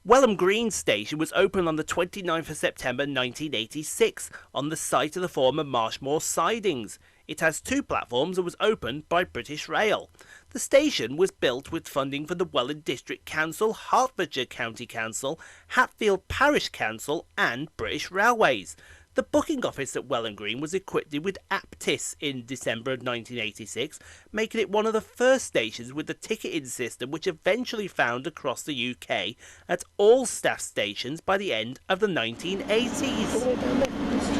Welham Green station was opened on the 29th of September 1986 on the site of the former Marshmoor sidings. It has two platforms and was opened by British Rail. The station was built with funding from the Welham District Council, Hertfordshire County Council, Hatfield Parish Council and British Railways. The booking office at Welham Green was equipped with Aptis in December of 1986, making it one of the first stations with the ticketing system which eventually found across the UK at all staff stations by the end of the 1980s.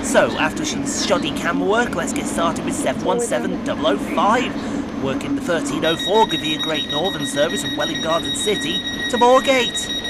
So, after some shoddy camera work, let's get started with 717005, working the 1304 Govia Great Northern service from Welham Garden City to Moorgate.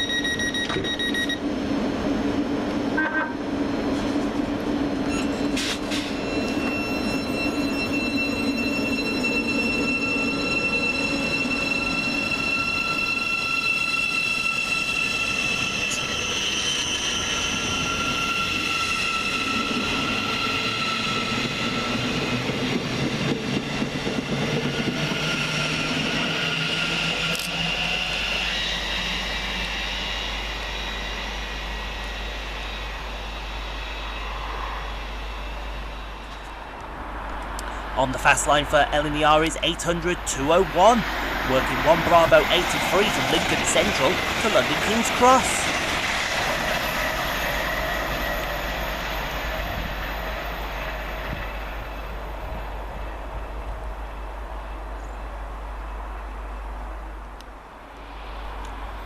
On the fast line for LNER is 800-201, working 1 Bravo 83 from Lincoln Central to London King's Cross.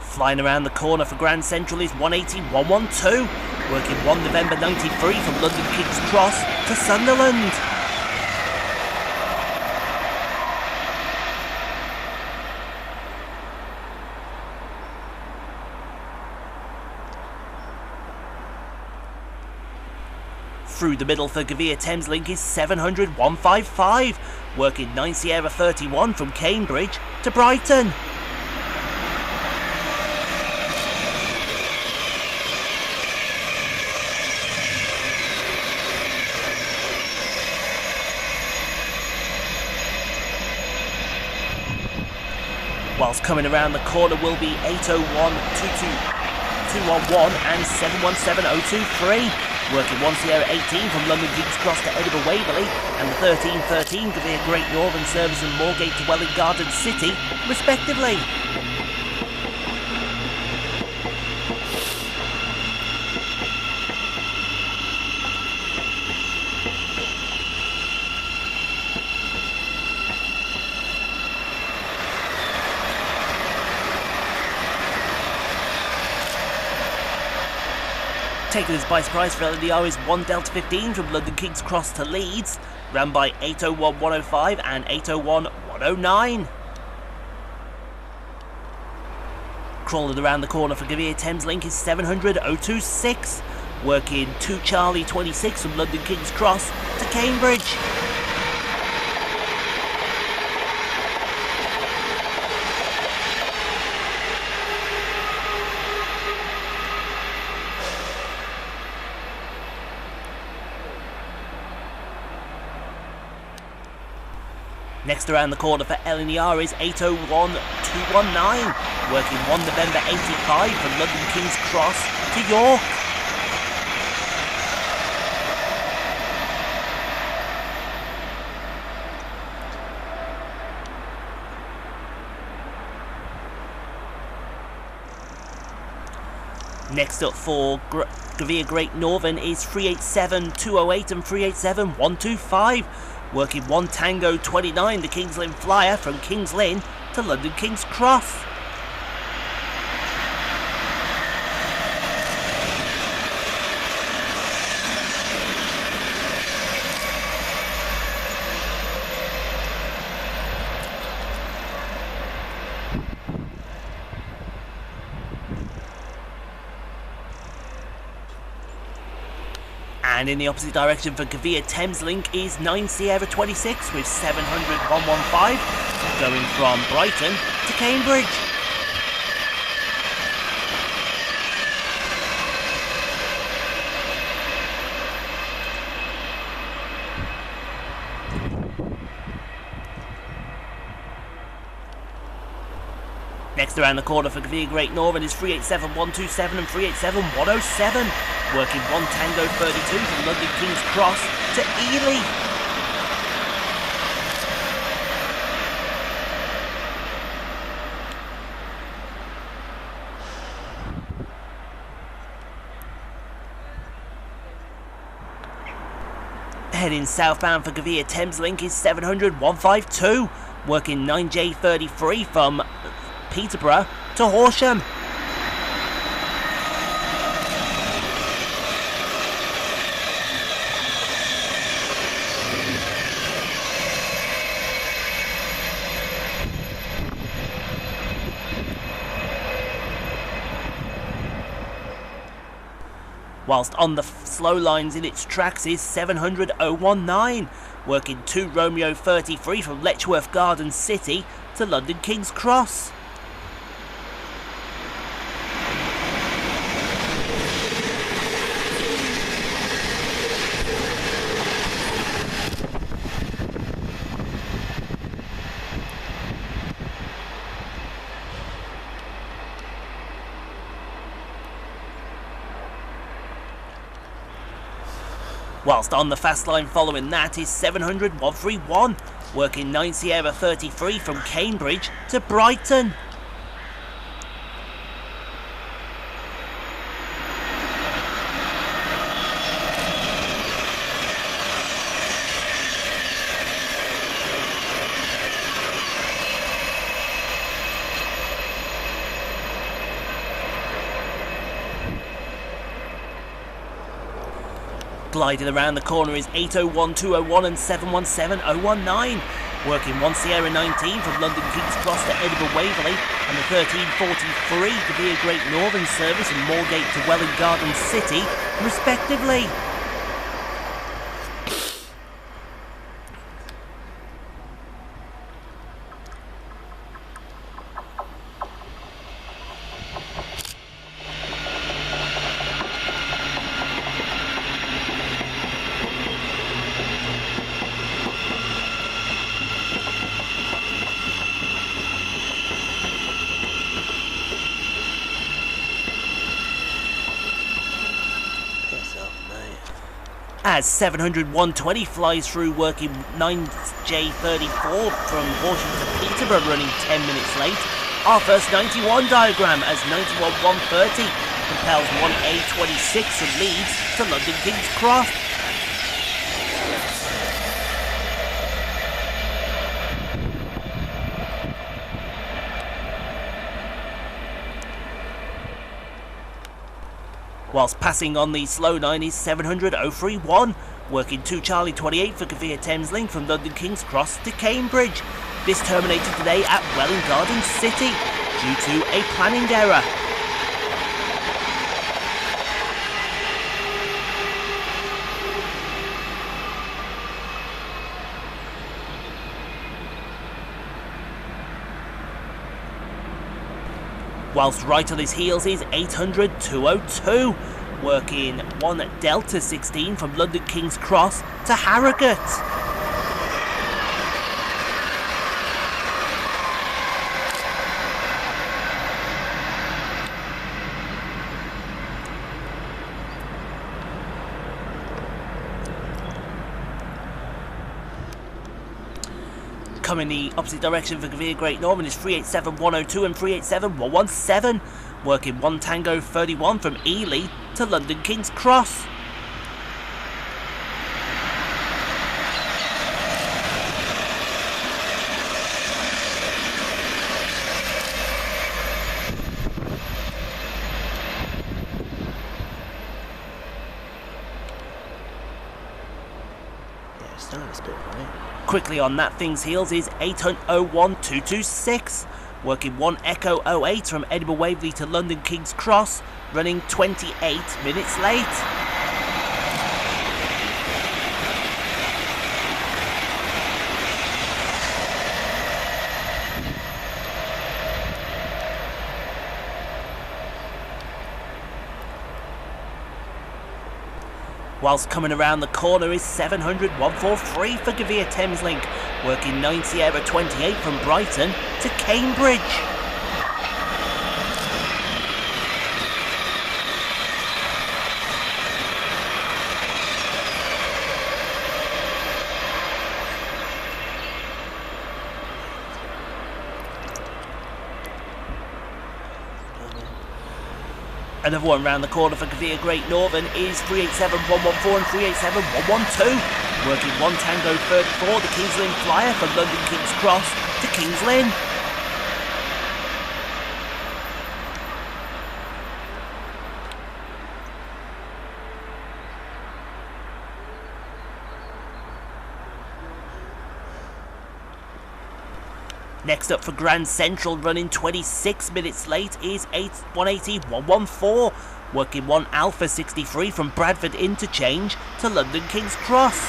Flying around the corner for Grand Central is 180-112, working 1 November 93 from London King's Cross to Sunderland. Through the middle for Govia Thameslink is 700-155, working 9 Sierra 31 from Cambridge to Brighton. Whilst coming around the corner will be 801-211 and 717-023. Working 1 Sierra 18 from London King's Cross to Edinburgh Waverley, and the 1313 Govia Great Northern service from Moorgate to Welham Garden City, respectively. Taking us by surprise for LNER is 1 Delta 15 from London King's Cross to Leeds, ran by 801-105 and 801-109. Crawling around the corner for Govia Thameslink is 700-026, working 2 Charlie 26 from London King's Cross to Cambridge. Next around the corner for LNER is 801-219, working 1 November 85 from London King's Cross to York. Next up for Govia Great Northern is 387-208 and 387-125. Working 1 Tango 29, the King's Lynn Flyer from King's Lynn to London King's Cross. And in the opposite direction for Govia Thameslink is 9 Sierra 26 with 700-115, going from Brighton to Cambridge. Next around the corner for Govia Great Northern is 387127 and 387107, working 1 Tango 32 from London King's Cross to Ely. Heading southbound for Govia Thameslink is 700-152, working 9J33 from Peterborough to Horsham. Whilst on the slow lines in its tracks is 700-019, working 2 Romeo 33 from Letchworth Garden City to London King's Cross. Whilst on the fast line following that is 700-131, working 9 Sierra 33 from Cambridge to Brighton. Gliding around the corner is 801-201 and 717-019, working 1 Sierra 19 from London King's Cross to Edinburgh Waverley, and the 1343 Govia Great Northern service from Moorgate to Welham Garden City, respectively. As 700-120 flies through, working 9J34 from Horsham to Peterborough, running 10 minutes late. Our first 91 diagram as 91-130 compels 1A26 from Leeds to London King's Cross. Whilst passing on the slow line is 700-031, working 2 Charlie 28 for Govia Thameslink from London King's Cross to Cambridge. This terminated today at Welham Garden City due to a planning error. Whilst right on his heels is 800-202, working 1 Delta 16 from London King's Cross to Harrogate. Coming the opposite direction for Govia Great Northern is 387-102 and 387-117, working 1 Tango 31 from Ely to London King's Cross. Yeah, starting this bit right. Quickly on that thing's heels is 801-226, working 1 Echo 08 from Edinburgh Waverley to London King's Cross, running 28 minutes late. Whilst coming around the corner is 700 143 for Govia Thameslink, working 9 Sierra 28 from Brighton to Cambridge. Another one round the corner for Govia Great Northern is 387 114 and 387 112. Working 1 Tango 34, the Kings Lynn Flyer from London King's Cross to Kings Lynn. Next up for Grand Central, running 26 minutes late, is 180 114. Working 1 Alpha 63 from Bradford Interchange to London King's Cross.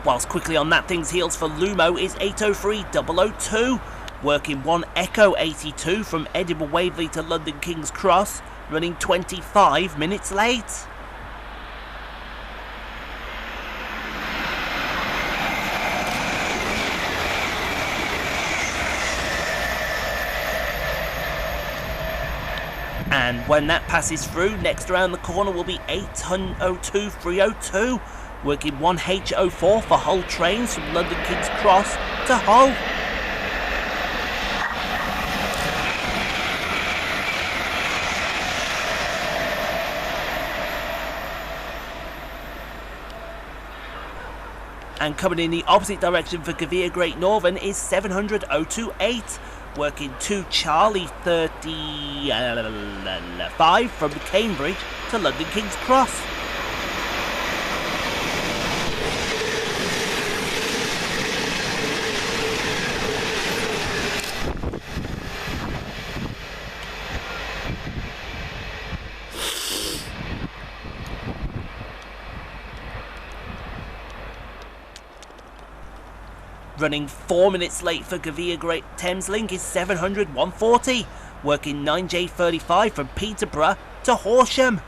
Whilst quickly on that thing's heels for LUMO is 803 002. Working 1 Echo 82 from Edinburgh Waverley to London King's Cross, running 25 minutes late. And when that passes through, next around the corner will be 802 302. Working 1 H04 for Hull trains from London King's Cross to Hull. And coming in the opposite direction for Govia Great Northern is 700 028. Working 2 Charlie 35 from Cambridge to London King's Cross. Running 4 minutes late for Govia Great Thameslink is 700 140. Working 9J35 from Peterborough to Horsham.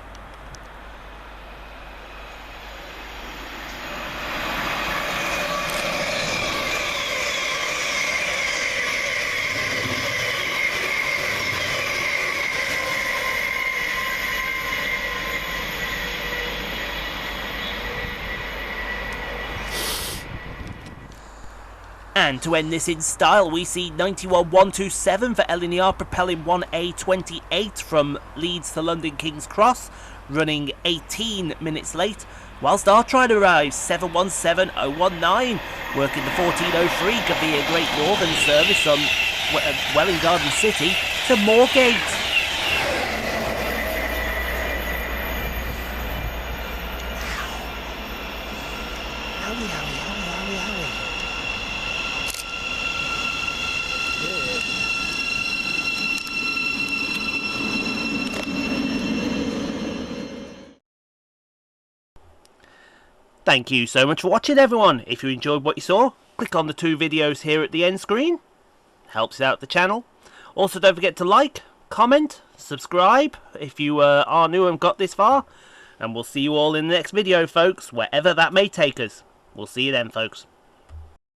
And to end this in style, we see 91 127 for LNER propelling 1A28 from Leeds to London King's Cross, running 18 minutes late, whilst our train arrives 717 019, working the 1403 Govia Great Northern service on Welham Garden City to Moorgate. Thank you so much for watching, everyone. If you enjoyed what you saw, click on the 2 videos here at the end screen. Helps out the channel. Also, don't forget to like, comment, subscribe if you are new and got this far. And we'll see you all in the next video, folks, wherever that may take us. We'll see you then, folks.